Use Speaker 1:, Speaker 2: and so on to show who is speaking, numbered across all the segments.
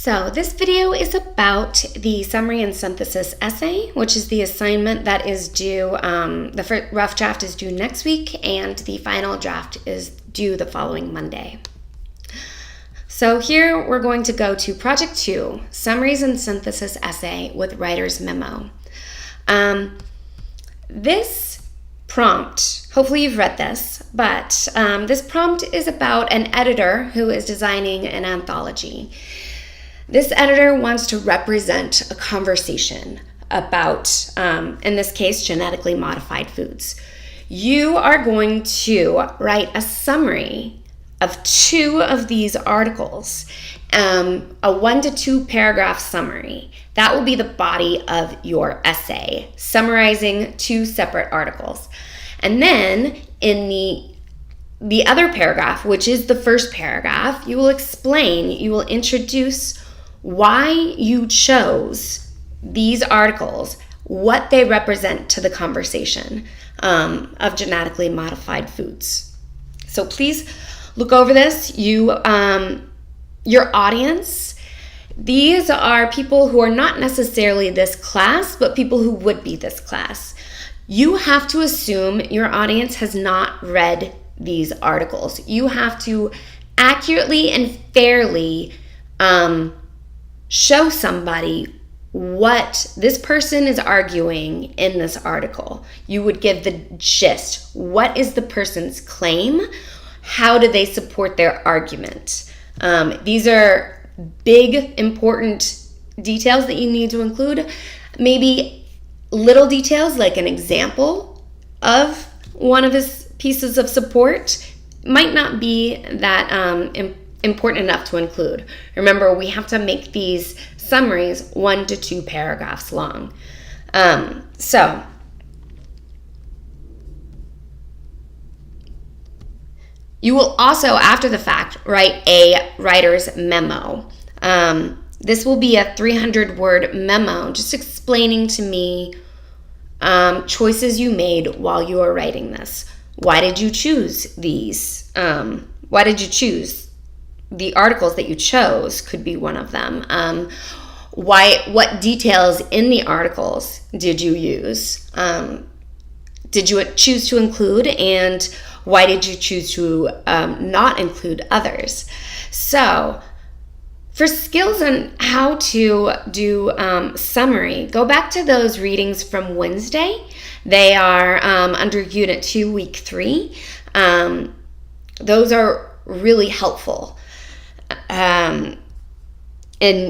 Speaker 1: So this video is about the summary and synthesis essay, which is the assignment that is due, the rough draft is due next week, and the final draft is due the following Monday. So here we're going to go to Project 2, Summaries and Synthesis Essay with Writer's Memo. This prompt, hopefully you've read this, but this prompt is about an editor who is designing an anthology. This editor wants to represent a conversation about, in this case, genetically modified foods. You are going to write a summary of 2 of these articles, a 1 to 2 paragraph summary. That will be the body of your essay, summarizing 2 separate articles. And then in the other paragraph, which is the first paragraph, you will introduce why you chose these articles, what they represent to the conversation of genetically modified foods. So please look over this. Your audience, these are people who are not necessarily this class, but people who would be this class. You have to assume your audience has not read these articles. You have to accurately and fairly show somebody what this person is arguing in this article. You would give the gist. What is the person's claim? How do they support their argument? These are big, important details that you need to include. Maybe little details like an example of one of his pieces of support might not be that important enough to include. Remember, we have to make these summaries 1 to 2 paragraphs long. So you will also, after the fact, write a writer's memo. This will be a 300-word memo just explaining to me choices you made while you were writing this. Why did you choose these? Why did you choose the articles that you chose? Could be one of them. What details in the articles did you use? Did you choose to include, and why did you choose to not include others? So for skills on how to do summary, go back to those readings from Wednesday. They are under Unit 2, Week 3. Those are really helpful in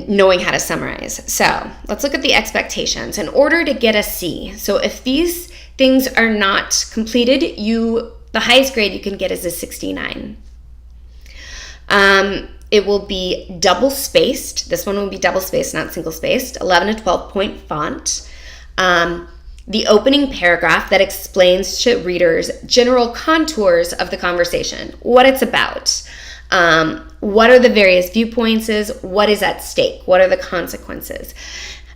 Speaker 1: knowing how to summarize. So let's look at the expectations. In order to get a C, so if these things are not completed, the highest grade you can get is a 69. It will be double spaced. This one will be double spaced, not single spaced. 11 to 12 point font. The opening paragraph that explains to readers general contours of the conversation, what it's about. What are the various viewpoints? What is at stake? What are the consequences?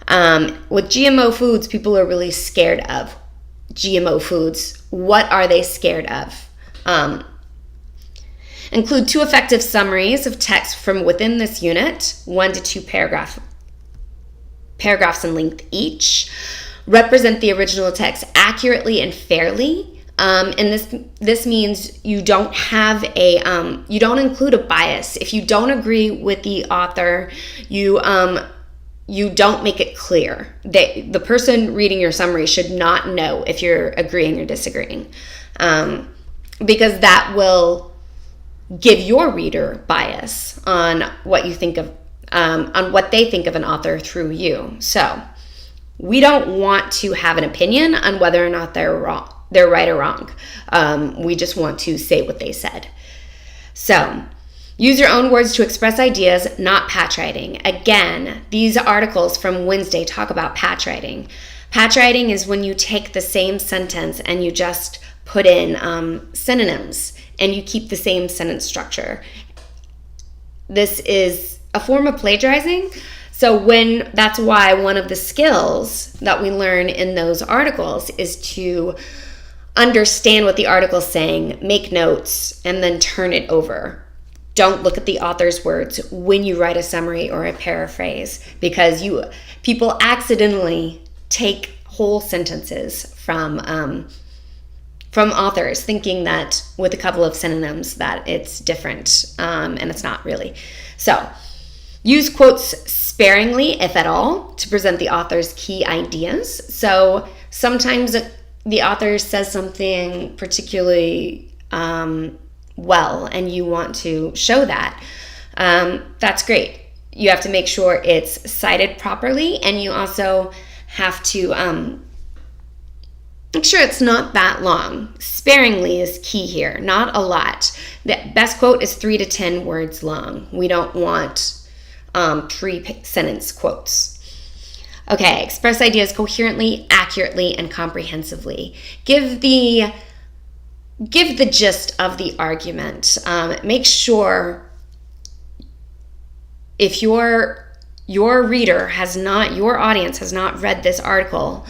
Speaker 1: With GMO foods, people are really scared of GMO foods. What are they scared of? Include 2 effective summaries of text from within this unit, 1 to 2 paragraphs in length each. Represent the original text accurately and fairly. And this means you don't have you don't include a bias. If you don't agree with the author, you don't make it clear. The person reading your summary should not know if you're agreeing or disagreeing, because that will give your reader bias on what you think of, on what they think of an author through you. So we don't want to have an opinion on whether or not they're wrong. They're right or wrong. We just want to say what they said. So use your own words to express ideas, not patch writing. Again, these articles from Wednesday talk about patch writing. Patch writing is when you take the same sentence and you just put in synonyms and you keep the same sentence structure. This is a form of plagiarizing. So that's why one of the skills that we learn in those articles is to understand what the article is saying, make notes, and then turn it over. don't look at the author's words when you write a summary or a paraphrase, because people accidentally take whole sentences from authors, thinking that with a couple of synonyms that it's different, and it's not really. So use quotes sparingly, if at all, to present the author's key ideas. So sometimes the author says something particularly well, and you want to show that. That's great. You have to make sure it's cited properly, and you also have to make sure it's not that long. Sparingly is key here, not a lot. The best quote is 3 to 10 words long. We don't want 3-sentence quotes. Okay, express ideas coherently, accurately, and comprehensively. Give the gist of the argument. Make sure if your reader your audience has not read this article,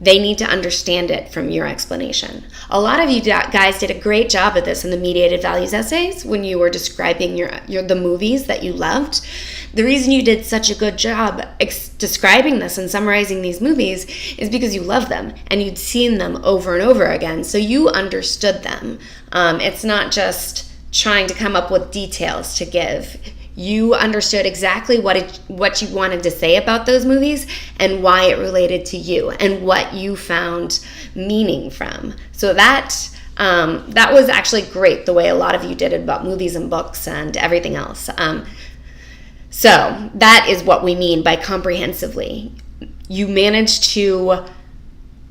Speaker 1: they need to understand it from your explanation. A lot of you guys did a great job at this in the mediated values essays when you were describing the movies that you loved. The reason you did such a good job describing this and summarizing these movies is because you love them and you'd seen them over and over again, so you understood them. It's not just trying to come up with details to give. You understood exactly what you wanted to say about those movies and why it related to you and what you found meaning from. So that was actually great, the way a lot of you did it about movies and books and everything else. So that is what we mean by comprehensively. You managed to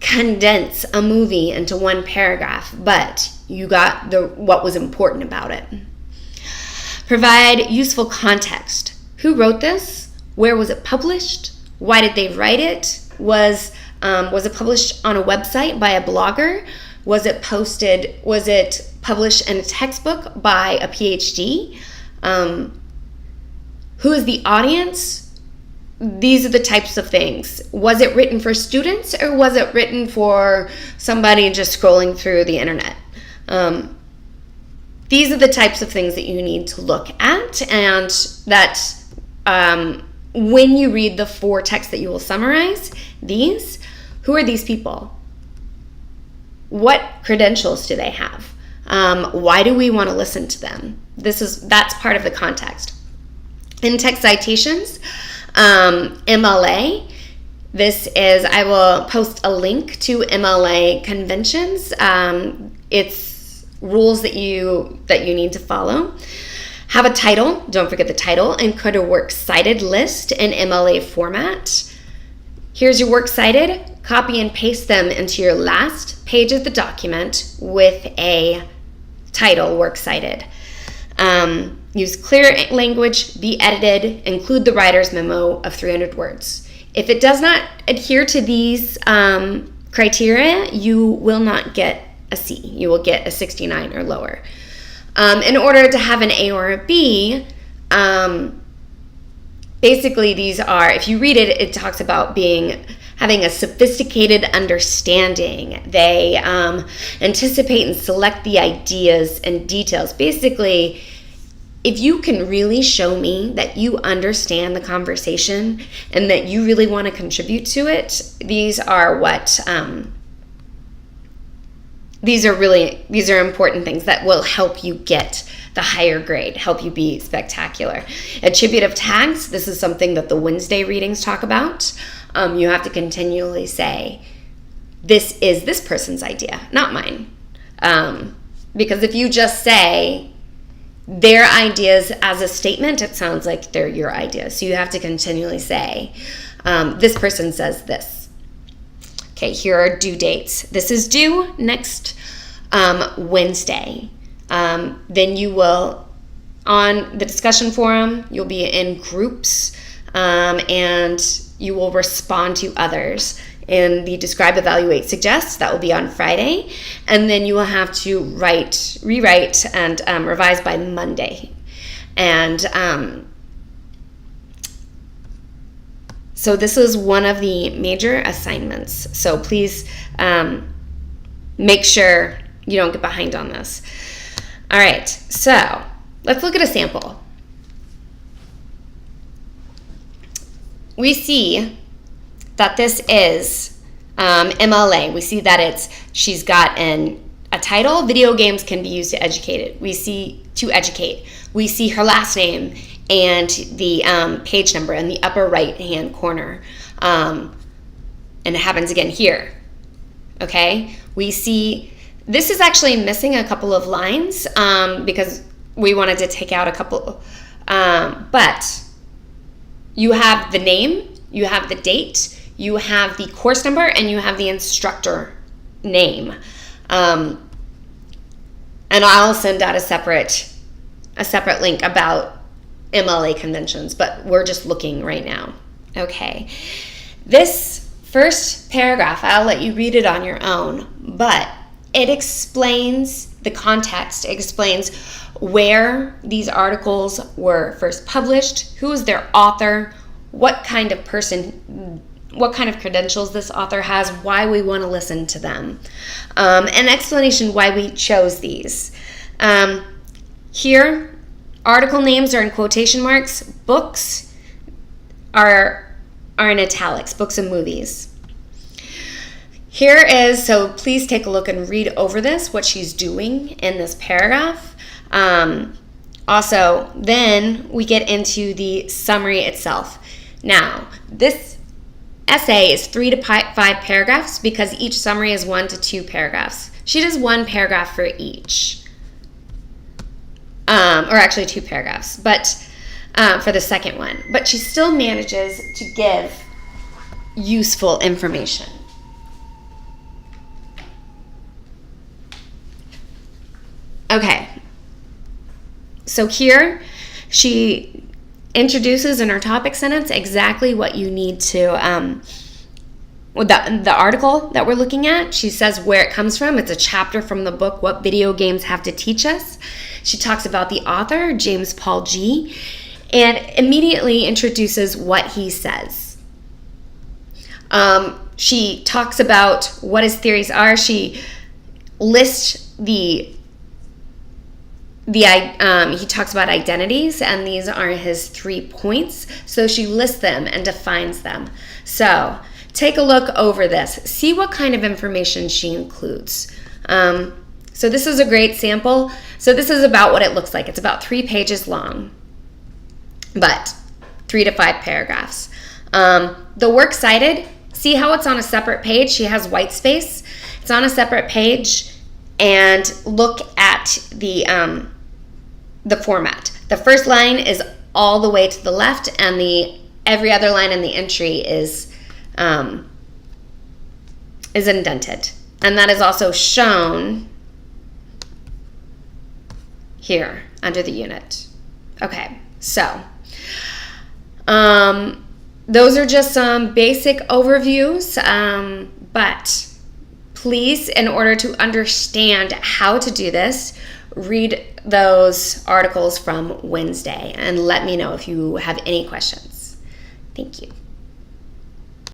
Speaker 1: condense a movie into one paragraph, but you got what was important about it. Provide useful context. Who wrote this? Where was it published? Why did they write it? Was it published on a website by a blogger? Was it published in a textbook by a PhD? Who is the audience? These are the types of things. Was it written for students, or was it written for somebody just scrolling through the internet? These are the types of things that you need to look at, and that when you read the 4 texts that you will summarize, who are these people? What credentials do they have? Why do we want to listen to them? That's part of the context. In text citations, MLA, I will post a link to MLA conventions. It's rules that you need to follow. Have a title, don't forget the title, and include a works cited list in MLA format. Here's your works cited. Copy and paste them into your last page of the document with a title, works cited. Use clear language, be edited, include the writer's memo of 300 words. If it does not adhere to these criteria, you will not get a C. You will get a 69 or lower. In order to have an A or a B, basically these are, if you read it, it talks about having a sophisticated understanding. They anticipate and select the ideas and details. Basically, if you can really show me that you understand the conversation and that you really want to contribute to it, these are important things that will help you get the higher grade, help you be spectacular. Attributive tags, this is something that the Wednesday readings talk about. You have to continually say, this is this person's idea, not mine. Because if you just say their ideas as a statement, it sounds like they're your ideas. So you have to continually say, this person says this. Okay, here are due dates. This is due next Wednesday. Then you will, on the discussion forum, you'll be in groups, and you will respond to others. In the describe, evaluate, suggest, that will be on Friday. And then you will have to rewrite, and revise by Monday. And so this is one of the major assignments. So please make sure you don't get behind on this. All right, so let's look at a sample. We see that this is MLA. We see that she's got a title, video games can be used to educate. We see her last name and the page number in the upper right hand corner. And it happens again here. Okay, we see this is actually missing a couple of lines because we wanted to take out a couple, but you have the name, you have the date, you have the course number, and you have the instructor name. And I'll send out a separate link about MLA conventions, but we're just looking right now. Okay, this first paragraph, I'll let you read it on your own, but it explains the context. It explains where these articles were first published, who is their author, what kind of credentials this author has, why we want to listen to them, an explanation why we chose these. Here, article names are in quotation marks, books are in italics, books and movies. Here is, so please take a look and read over this, what she's doing in this paragraph. Also, then we get into the summary itself. Now, this essay is 3 to 5 paragraphs because each summary is 1 to 2 paragraphs. She does 1 paragraph for each, or actually 2 paragraphs, but for the second one. But she still manages to give useful information. Okay, so here she introduces in her topic sentence exactly what you need to, the article that we're looking at. She says where it comes from. It's a chapter from the book, What Video Games Have to Teach Us. She talks about the author, James Paul Gee, and immediately introduces what he says. She talks about what his theories are. She lists he talks about identities, and these are his 3 points. So she lists them and defines them. So take a look over this. See what kind of information she includes. So this is a great sample. So this is about what it looks like. It's about 3 pages long, but 3 to 5 paragraphs. The works cited, see how it's on a separate page? She has white space. It's on a separate page, and look at the format. The first line is all the way to the left, and every other line in the entry is indented, and that is also shown here under the unit. Okay, so those are just some basic overviews, but please, in order to understand how to do this, read those articles from Wednesday and let me know if you have any questions. Thank you.